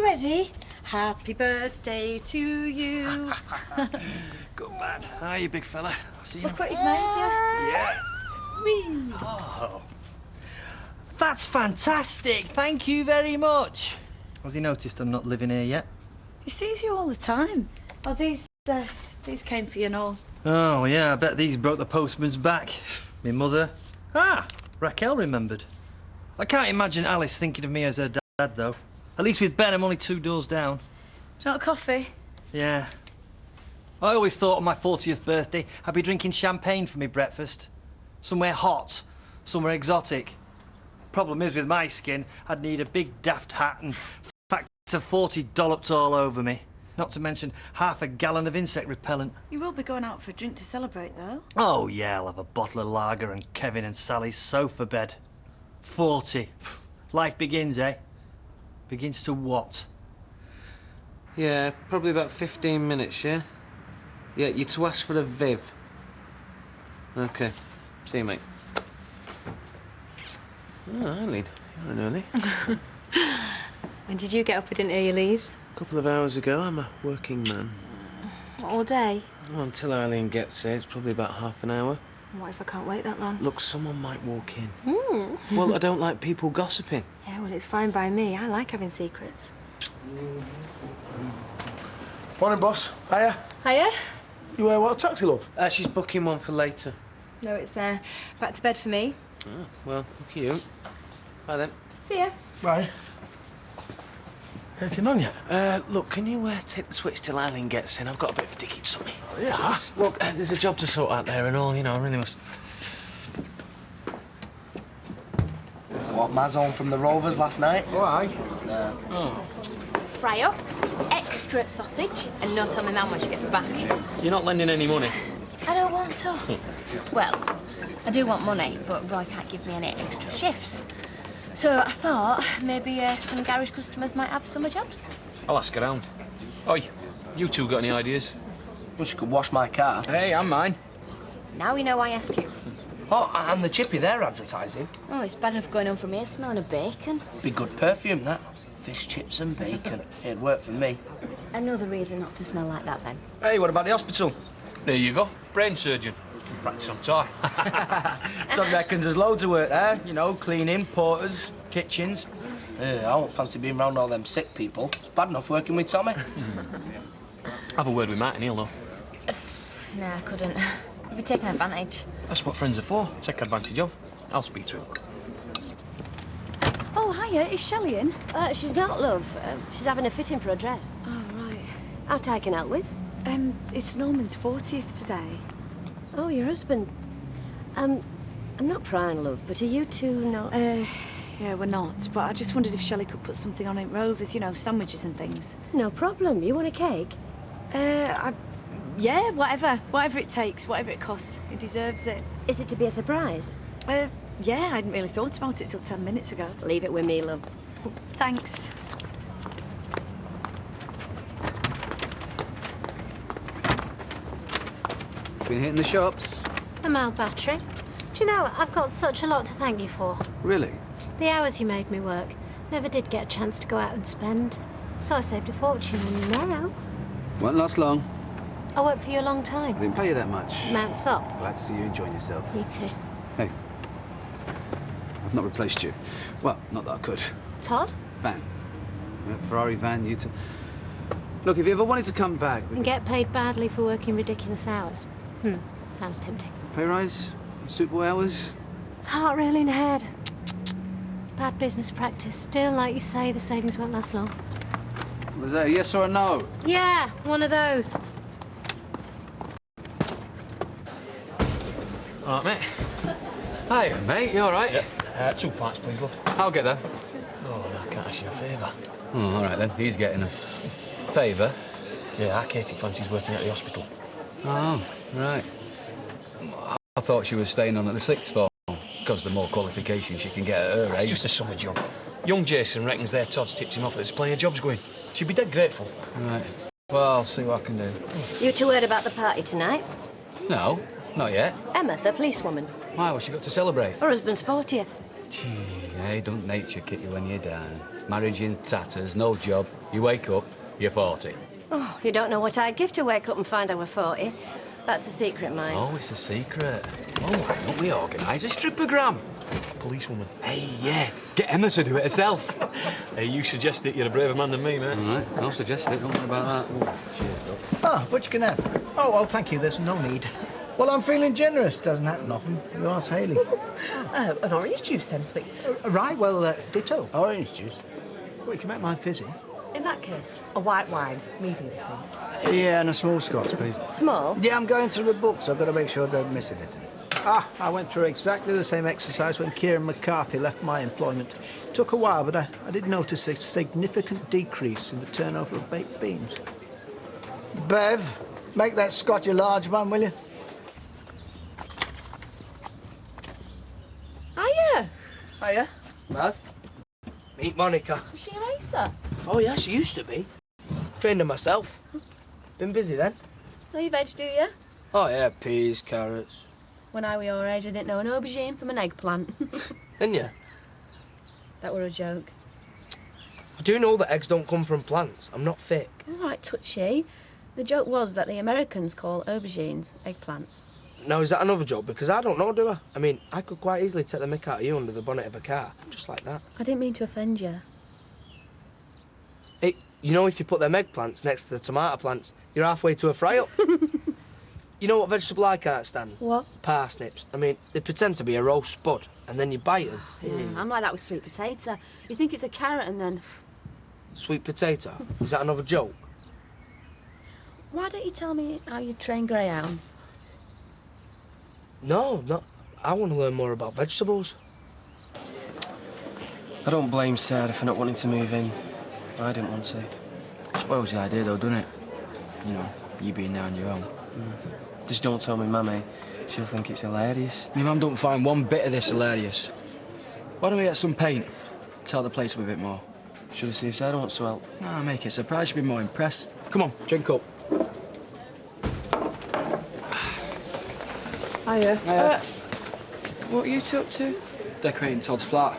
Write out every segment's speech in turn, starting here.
ready? Happy birthday to you. Good man. Hi, you big fella. I'll see you. Look what he's made you. Yeah. Whee. Oh. That's fantastic. Thank you very much. Has he noticed I'm not living here yet? He sees you all the time. Oh, these came for you and all. Oh, yeah, I bet these broke the postman's back. My mother. Ah, Raquel remembered. I can't imagine Alice thinking of me as her dad, though. At least with Ben, I'm only 2 doors down. Do you want a coffee? Yeah. I always thought on my 40th birthday I'd be drinking champagne for my breakfast. Somewhere hot, somewhere exotic. Problem is, with my skin, I'd need a big daft hat and factor 40 dolloped all over me. Not to mention half a gallon of insect repellent. You will be going out for a drink to celebrate, though. Oh, yeah, I'll have a bottle of lager and Kevin and Sally's sofa bed. 40. Life begins, eh? Begins to what? Yeah, probably about 15 minutes, yeah? Yeah, you're to ask for a Viv. OK. See you, mate. Oh, Eileen, you're an early. When did you get up? I didn't hear you leave. A couple of hours ago. I'm a working man. All day? Well, until Eileen gets here, it's probably about half an hour. What if I can't wait that long? Look, someone might walk in. Well, I don't like people gossiping. Yeah, well, it's fine by me. I like having secrets. Morning, boss. Hiya. Hiya? You what a taxi, love? She's booking one for later. No, it's back to bed for me. Oh, well, look at you. Bye, then. See ya. Bye. Anything on yet? Look, can you take the switch till Eileen gets in? I've got a bit of a dicky tummy. Oh, yeah? Look, there's a job to sort out there and all, you know, I really must... What, Maz home from the Rovers last night? Oh, aye. Fry up, extra sausage, and no tell me man when she gets back. You're not lending any money? I don't want to. Well, I do want money, but Roy can't give me any extra shifts. So I thought maybe some garage customers might have summer jobs. I'll ask around. Oi, you two got any ideas? Well, she could wash my car. Hey, I'm mine. Now you know I asked you. Oh, and the chippy they're advertising. Oh, it's bad enough going home from here smelling of bacon. Be good perfume, that. Fish, chips and bacon. It'd work for me. Another reason not to smell like that, then. Hey, what about the hospital? There you go. Brain surgeon. Can practice on tie. Tom reckons there's loads of work there. You know, cleaning, porters, kitchens. I don't fancy being around all them sick people. It's bad enough working with Tommy. Have a word with Matt and he'll know. No, I couldn't. You'd be taking advantage. That's what friends are for. Take advantage of. I'll speak to him. Oh, hiya. Is Shelley in? She's not, love. She's having a fitting for a dress. Oh, right. Out I can help with. It's Norman's 40th today. Oh, your husband. I'm not prying, love, but are you two not... Yeah, we're not, but I just wondered if Shelley could put something on at Rovers, you know, sandwiches and things. No problem. You want a cake? Yeah, whatever. Whatever it takes, whatever it costs. He deserves it. Is it to be a surprise? Yeah, I hadn't really thought about it till 10 minutes ago. Leave it with me, love. Thanks. Been hitting the shops? I'm out battery. Do you know, I've got such a lot to thank you for. Really? The hours you made me work. Never did get a chance to go out and spend. So I saved a fortune and now... Won't last long. I worked for you a long time. Didn't pay you that much. Mounts up. Glad to see you enjoying yourself. Me too. Hey, I've not replaced you. Well, not that I could. Todd? Van. Ferrari van, you two. Look, if you ever wanted to come back... And get paid badly for working ridiculous hours. Sounds tempting. Pay rise? Superboy hours? Heart really in the head. Bad business practice. Still, like you say, the savings won't last long. Was that a yes or a no? Yeah, one of those. All right, mate. Hiya, mate. You all right? Yeah. 2 pints, please, love. I'll get there. Oh, no, I can't ask you a favour. Oh, all right, then. He's getting a favour. Yeah, our Katie fancies working at the hospital. Oh, right. I thought she was staying on at the 6th floor, because the more qualifications she can get at her age. It's just a summer job. Young Jason reckons their Todd's tipped him off that there's plenty of jobs going. She'd be dead grateful. Right. Well, I'll see what I can do. You two heard about the party tonight? No, not yet. Emma, the policewoman. Why, what's she got to celebrate? Her husband's 40th. Gee, hey, don't nature kick you when you're down. Marriage in tatters, no job. You wake up, you're 40. Oh, you don't know what I'd give to wake up and find I were 40. That's the secret, mine. Oh, it's a secret. Oh, why don't we organise a strippogram? Policewoman. Hey, yeah. Get Emma to do it herself. Hey, you suggest it. You're a braver man than me, mate. All right, I'll suggest it. Don't worry about that. Cheers, Doc. Ah, what you can have? Oh, well, thank you. There's no need. Well, I'm feeling generous. Doesn't happen often. You ask Hayley. An orange juice, then, please. Right, well, ditto. Orange juice? Well, you can make mine fizzy. In that case, a white wine, medium, please. Yeah, and a small scotch, please. Small? Yeah, I'm going through the books. I've got to make sure I don't miss anything. Ah, I went through exactly the same exercise when Kieran McCarthy left my employment. It took a while, but I did notice a significant decrease in the turnover of baked beans. Bev, make that scotch a large one, will you? Hiya. Hiya. Maz. Meet Monica. Is she a racer? Oh, yeah, she used to be. Trained her myself. Been busy then. No, you veg, do you? Oh, yeah, peas, carrots. When I were your age, I didn't know an aubergine from an eggplant. Didn't you? That were a joke. I do know that eggs don't come from plants. I'm not fake. All right, touchy. The joke was that the Americans call aubergines eggplants. Now, is that another joke? Because I don't know, do I? I mean, I could quite easily take the mick out of you under the bonnet of a car. Just like that. I didn't mean to offend you. Hey, you know, if you put them eggplants next to the tomato plants, you're halfway to a fry-up. You know what vegetable I can't stand? What? Parsnips. I mean, they pretend to be a roast spud, and then you bite them. Yeah, I'm like that with sweet potato. You think it's a carrot and then... Sweet potato? Is that another joke? Why don't you tell me how you train greyhounds? No. I want to learn more about vegetables. I don't blame Sarah for not wanting to move in. I didn't want to. Spoils the idea, though, doesn't it? You know, you being there on your own. Just don't tell me, Mummy. She'll think it's hilarious. My mum don't find one bit of this hilarious. Why don't we get some paint? Tell the place up a bit more. Should have seen if Sarah wants to help. Ah, make it a surprise. She'll be more impressed. Come on, drink up. Hiya. What are you two up to? Decorating Todd's flat.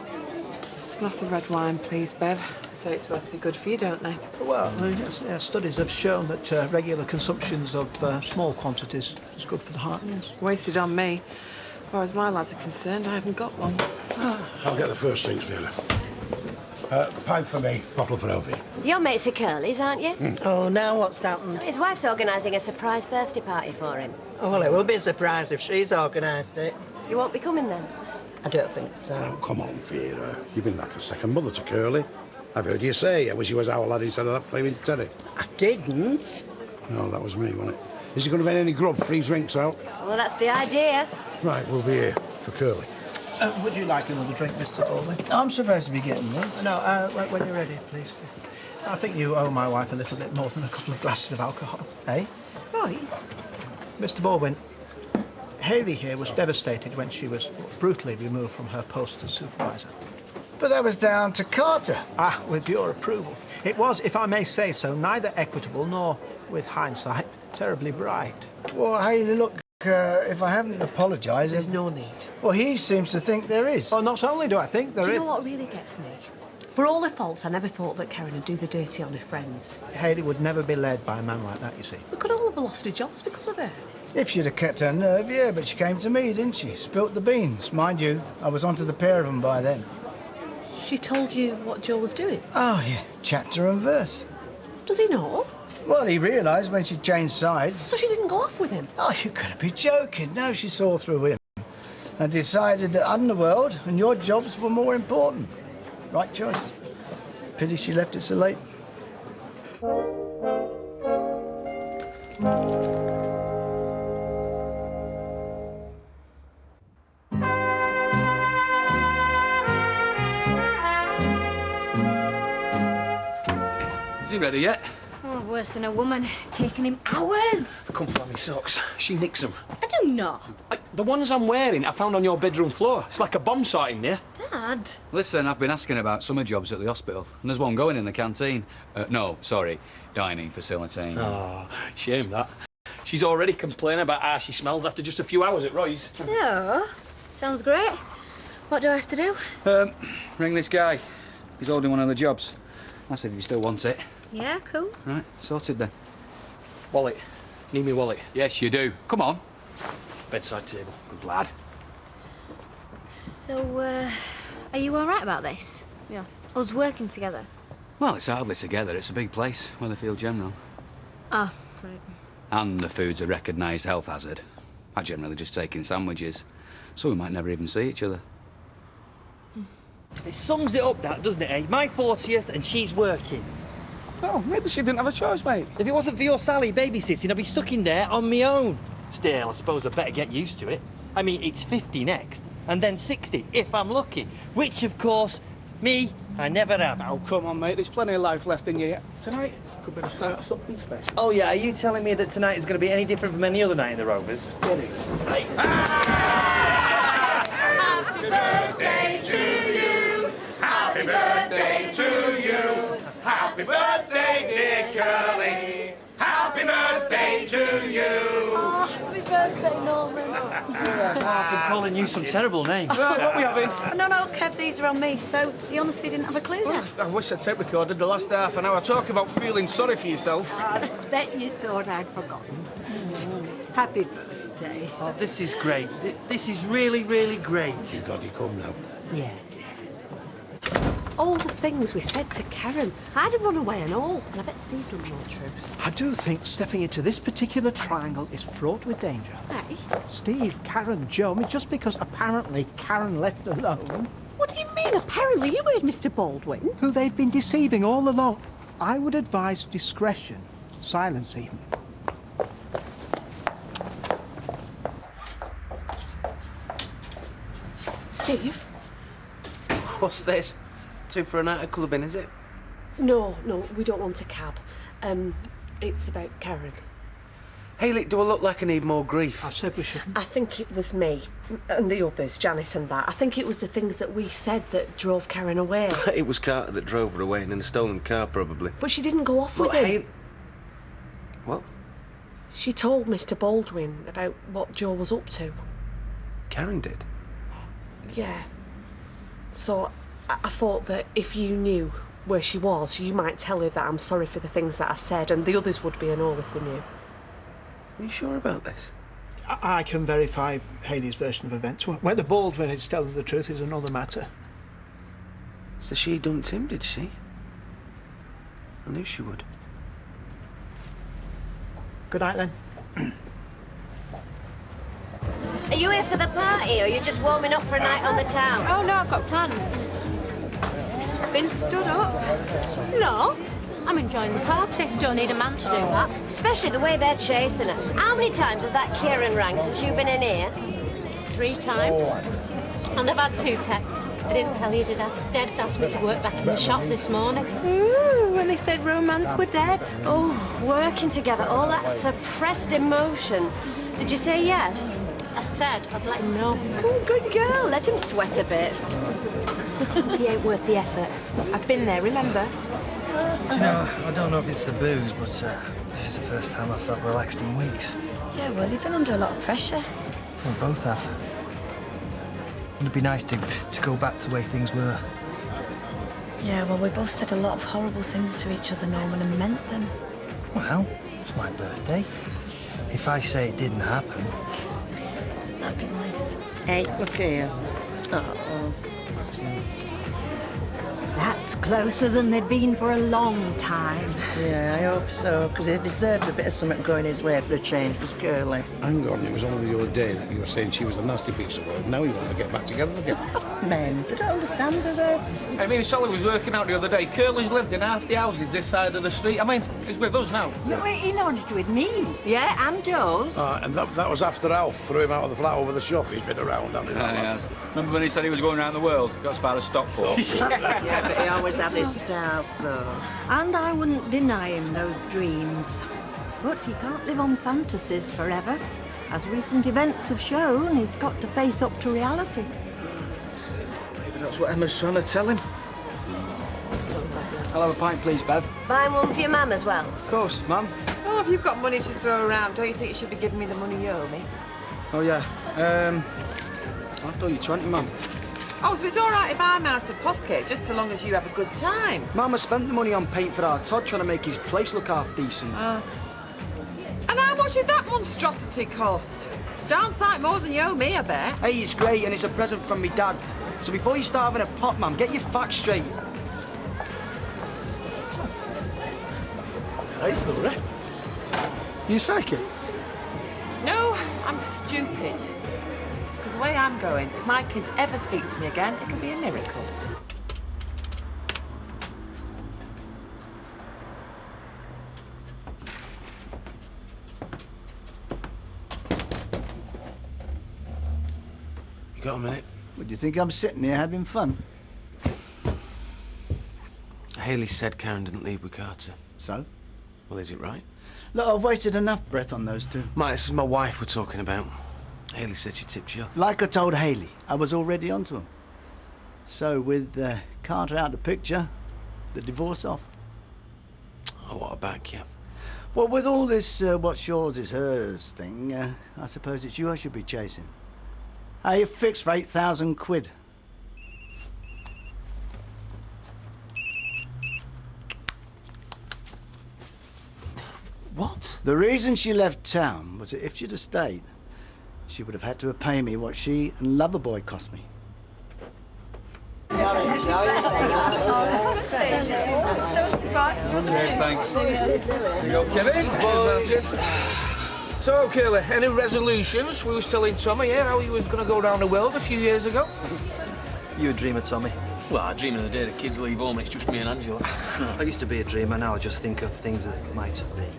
Glass of red wine, please, Bev. They say it's supposed to be good for you, don't they? Well, yes, studies have shown that regular consumptions of small quantities is good for the heart, yes. Wasted on me. As far as my lads are concerned, I haven't got one. I'll get the first drinks, Fiona. Pint for me, bottle for Elvie. Your mates are Curly's, aren't you? Oh, now what's happened? His wife's organising a surprise birthday party for him. Oh, well, it will be a surprise if she's organised it. You won't be coming then? I don't think so. Oh, come on, Fiona. You've been like a second mother to Curly. I've heard you say I wish you was our lad instead of that flaming Teddy. I didn't. No, that was me, wasn't it? Is he going to be any grub? Free drinks out? Well, that's the idea. Right, we'll be here for Curly. Would you like another drink, Mr. Baldwin? I'm supposed to be getting this. No, when you're ready, please. I think you owe my wife a little bit more than a couple of glasses of alcohol, eh? Right. Mr. Baldwin, Hayley here was devastated when she was brutally removed from her post as supervisor. But that was down to Carter. Ah, with your approval. It was, if I may say so, neither equitable nor, with hindsight, terribly bright. Well, Hayley, look, if I haven't apologised... There's no need. Well, he seems to think there is. Well, not only do I think there is... Do you know what really gets me? For all her faults, I never thought that Karen would do the dirty on her friends. Hayley would never be led by a man like that, you see. We could all have lost our jobs because of her. If she'd have kept her nerve, yeah, but she came to me, didn't she? Spilt the beans. Mind you, I was onto the pair of them by then. She told you what Joe was doing? Oh, yeah, chapter and verse. Does he know? Well, he realised when she changed sides. So she didn't go off with him? Oh, you gotta be joking. No, she saw through him and decided that Underworld and your jobs were more important. Right choice. Pity she left it so late. Is he ready yet? Oh, worse than a woman. Taking him hours. Come find me socks. She nicks them. I do not. The ones I'm wearing I found on your bedroom floor. It's like a bomb site in there. Dad. Listen, I've been asking about summer jobs at the hospital, and there's one going in the canteen. No, sorry, dining facility. Oh, shame that. She's already complaining about how she smells after just a few hours at Roy's. Oh, sounds great. What do I have to do? Ring this guy. He's holding one of the jobs. That's if you still want it. Yeah, cool. Right, sorted then. Wallet. Need me wallet. Yes, you do. Come on. Bedside table. Good lad. So, are you all right about this? Yeah. Us working together? Well, it's hardly together. It's a big place, Weatherfield General. Ah, right. And the food's a recognised health hazard. I generally just take in sandwiches, so we might never even see each other. It sums it up, that, doesn't it, eh? My 40th and she's working. Well, maybe she didn't have a choice, mate. If it wasn't for your Sally babysitting, I'd be stuck in there on my own. Still, I suppose I'd better get used to it. I mean, it's 50 next, and then 60, if I'm lucky. Which, of course, me, I never have. Oh, come on, mate. There's plenty of life left in you. Tonight could be the start of something special. Oh, yeah, are you telling me that tonight is going to be any different from any other night in the Rovers? Get it. Hey. Happy birthday to you. Happy birthday to you. Happy birthday, dear Curly. Happy birthday to you. Oh, happy birthday, Norman. I've been calling you some terrible names. Right, what we having? No, Kev, these are on me, so you honestly didn't have a clue then? I wish I'd tape recorded the last half an hour. Talk about feeling sorry for yourself. I bet you thought I'd forgotten. Happy birthday. Oh, this is great. This is really, really great. You've got to come now. Yeah. All the things we said to Karen. I'd have run away and all, and I bet Steve done more too. I do think stepping into this particular triangle is fraught with danger. Hey? Steve, Karen, Joe, I mean, just because apparently Karen left alone, What do you mean, apparently? You heard Mr. Baldwin. who they've been deceiving all along. I would advise discretion, silence even. Steve? What's this? Two for a night at clubbing, is it? No, we don't want a cab. It's about Karen. Hayley, do I look like I need more grief? I said we shouldn't. I think it was me and the others, Janice and that. I think it was the things that we said that drove Karen away. It was Carter that drove her away, and in a stolen car, probably. But she didn't go off Look, with him. Hayley... What? She told Mr. Baldwin about what Joe was up to. Karen did? Yeah. So I thought that if you knew where she was, you might tell her that I'm sorry for the things that I said, and the others would be in awe if they knew. Are you sure about this? I can verify Hayley's version of events. Whether Baldwin is telling the truth is another matter. So she dumped him, did she? I knew she would. Good night, then. Are you here for the party, or are you just warming up for a night on the town? Oh, no, I've got plans. Been stood up? No, I'm enjoying the party. Don't need a man to do that. Especially the way they're chasing her. How many times has that Kieran rang since you've been in here? 3 times. And I've had 2 texts. I didn't tell you, did I? Deb's asked me to work back in the shop this morning. Ooh, when they said romance were dead. Oh, working together, all that suppressed emotion. Did you say yes? I said I'd let him know. Oh, good girl. Let him sweat a bit. He ain't worth the effort. I've been there, remember? Do you know, I don't know if it's the booze, but this is the first time I felt relaxed in weeks. Yeah, well, you've been under a lot of pressure. We both have. It'd be nice to go back to the way things were. Yeah, well, we both said a lot of horrible things to each other, Norman, and meant them. Well, it's my birthday. If I say it didn't happen... That'd be nice. Hey, look here. Uh-oh. That's closer than they've been for a long time. Yeah, I hope so, because he deserves a bit of something going his way for a change, was Curly. Hang on, it was only the other day that you were saying she was a nasty piece of work. Now you want to get back together again. Men, they don't understand her, though. I mean, Sally was working out the other day. Curly's lived in half the houses this side of the street. I mean, he's with us now. No, he lodged with me. Yeah, and Joe's. And that was after Alf threw him out of the flat over the shop. He's been around, hasn't he? Yeah. Remember when he said he was going around the world? Got as far as Stockport. Yeah, but he always had his stars, though. And I wouldn't deny him those dreams. But he can't live on fantasies forever. As recent events have shown, he's got to face up to reality. Maybe that's what Emma's trying to tell him. I'll have a pint, please, Bev. Buying one for your mum as well? Of course, Mum. Oh, if you've got money to throw around, don't you think you should be giving me the money you owe me? Oh, yeah. I'll do you 20, Mum. Oh, so it's all right if I'm out of pocket, just so long as you have a good time. Mama spent the money on paint for our Todd, trying to make his place look half decent. And how much did that monstrosity cost? Darn sight more than you owe me, I bet. Hey, it's great, and it's a present from me dad. So before you start having a pop, Mum, get your facts straight. Hey, Laura. You psychic? No, I'm stupid. Because the way I'm going, if my kids ever speak to me again, it'll be a miracle. You got a minute? Would you think I'm sitting here having fun? Haley said Karen didn't leave with Carter. So? Well, is it right? Look, I've wasted enough breath on those two. Mate, this is my wife we're talking about. Haley said she tipped you off. Like I told Haley, I was already onto him. So with Carter out of the picture, the divorce off. Oh, what a back, yeah. Well, with all this what's yours is hers thing, I suppose it's you I should be chasing. Hey, you fixed for 8,000 quid. What? The reason she left town was that if she'd have stayed, she would have had to pay me what she and Loverboy cost me. So surprised, wasn't it? Thanks. Here you go, Kevin. Cheers, so, Curly, any resolutions? We was telling Tommy here how he was going to go around the world a few years ago. You a dreamer, Tommy? Well, I dream of the day the kids leave home and it's just me and Angela. I used to be a dreamer, now I just think of things that might have been.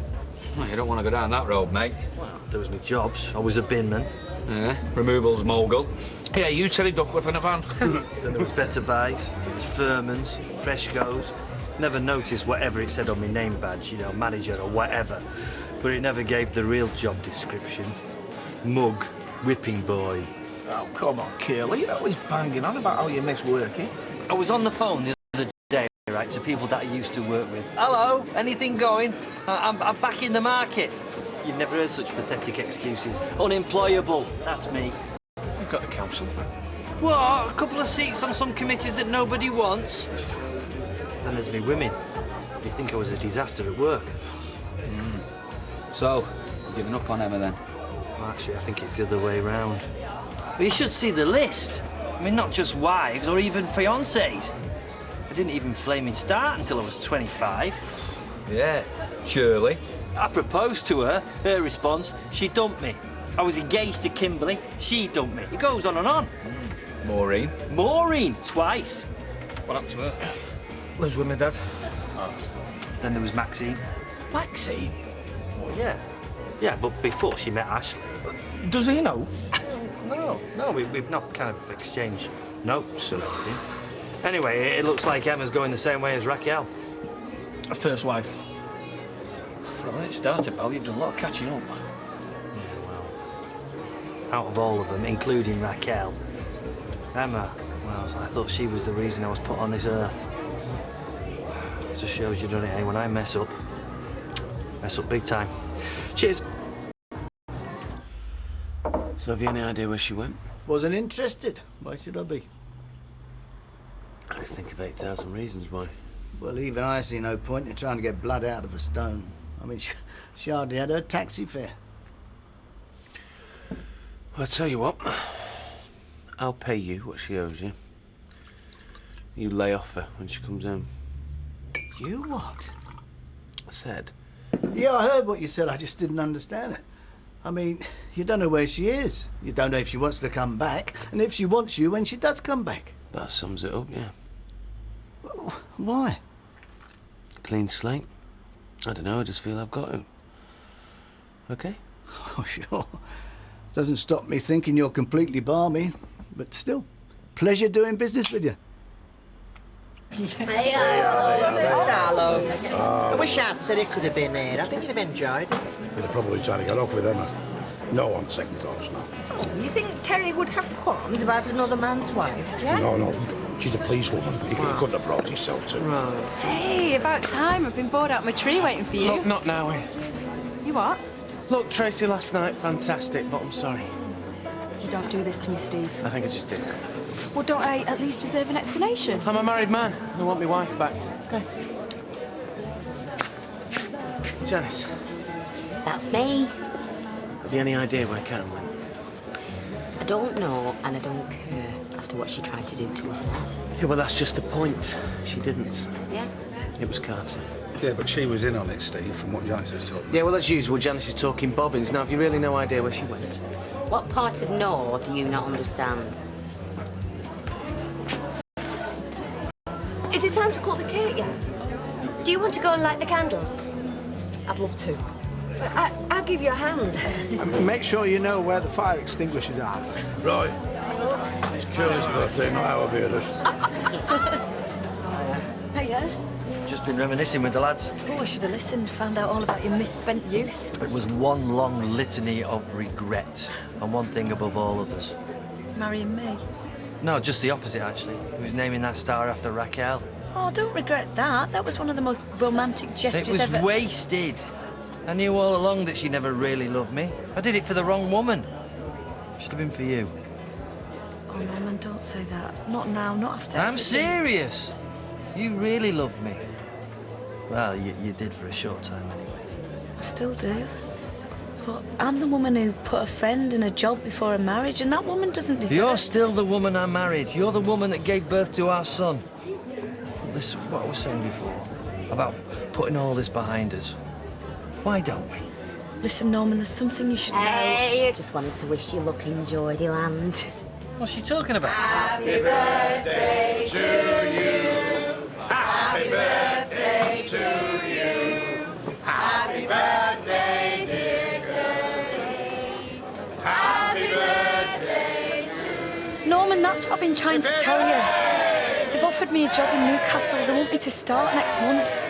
Well, you don't want to go down that road, mate. Well, there was my jobs. I was a binman. Yeah, removals mogul. Yeah, you Terry Duckworth in a van. Then there was Better Buys, there was Furman's, Fresco's. Never noticed whatever it said on my name badge, you know, manager or whatever. But it never gave the real job description. Mug, whipping boy. Oh, come on, Curly. You're always banging on about how you miss working. I was on the phone the other day, right, to people that I used to work with. Hello, anything going? I'm back in the market. You've never heard such pathetic excuses. Unemployable, that's me. You've got the council. What? A couple of seats on some committees that nobody wants? Then there's me women. You think I was a disaster at work? So, giving up on Emma then? Well, actually, I think it's the other way round. But you should see the list. I mean, not just wives or even fiancés. I didn't even flaming start until I was 25. Yeah, surely. I proposed to her. Her response, she dumped me. I was engaged to Kimberly. She dumped me. It goes on and on. Maureen? Maureen, twice. What happened to her? Lives with my dad. Oh. Then there was Maxine. Maxine? Yeah. Yeah, but before she met Ashley. Does he know? No, we've not kind of exchanged notes or anything. Anyway, it looks like Emma's going the same way as Raquel. A first wife. For a late starter, pal, you've done a lot of catching up. Yeah, well, out of all of them, including Raquel, Emma, well, I thought she was the reason I was put on this earth. It just shows you, doesn't it, eh? When I mess up big time. Cheers. So have you any idea where she went? Wasn't interested. Why should I be? I can think of 8,000 reasons why. Well, even I see no point in trying to get blood out of a stone. I mean, she hardly had her taxi fare. Well, I'll tell you what. I'll pay you what she owes you. You lay off her when she comes home. You what? I said. Yeah, I heard what you said. I just didn't understand it. I mean, you don't know where she is. You don't know if she wants to come back, and if she wants you when she does come back. That sums it up, yeah. Why? Clean slate. I don't know, I just feel I've got to. Okay? Oh, sure. Doesn't stop me thinking you're completely balmy, but still, pleasure doing business with you. Hello. I wish Aunt said it could have been here. I think you'd have enjoyed it. We'd have probably tried to get off with Emma. No on second thoughts now. Oh, you think Terry would have qualms about another man's wife? Yeah? No. She's a policewoman. You couldn't have brought yourself to. Hey, about time. I've been bored out my tree waiting for you. Look, not now. You what? Look, Tracy last night, fantastic, but I'm sorry. You don't do this to me, Steve. I think I just did. Well, don't I at least deserve an explanation? I'm a married man. I want my wife back. Okay. Janice, That's me. have you any idea where Karen went? I don't know, and I don't care after what she tried to do to us. Yeah, well, that's just the point. She didn't. Yeah? It was Carter. Yeah, but she was in on it, Steve, from what Janice has told me. Yeah, well, as usual, Janice is talking bobbins. Now, have you really no idea where she went? What part of no do you not understand? Is it time to cut the cake yet? Do you want to go and light the candles? I'd love to. I'll give you a hand. And make sure you know where the fire extinguishers are. Right. It's Curly's birthday, not our bearders. Hiya. Just been reminiscing with the lads. Oh, I should have listened, found out all about your misspent youth. It was one long litany of regret, and one thing above all others. Marrying me. No, just the opposite, actually. He was naming that star after Raquel. Oh, don't regret that. That was one of the most romantic gestures It was ever. wasted. I knew all along that she never really loved me. I did it for the wrong woman. Should have been for you. Oh, Norman, don't say that. Not now, not after I'm everything. serious. You really loved me. Well, you did for a short time, anyway. I still do. But I'm the woman who put a friend and a job before a marriage, and that woman doesn't deserve... You're still the woman I married. You're the woman that gave birth to our son. Listen, what I was saying before, about putting all this behind us. Why don't we? Listen, Norman, there's something you should know. Hey, I just wanted to wish you luck in Geordieland. What's she talking about? Happy birthday to you. Happy birthday to you. Happy birthday, dear Curly. Happy birthday to you. Norman, that's what I've been trying to tell you. They've offered me a job in Newcastle. They want me to start next month.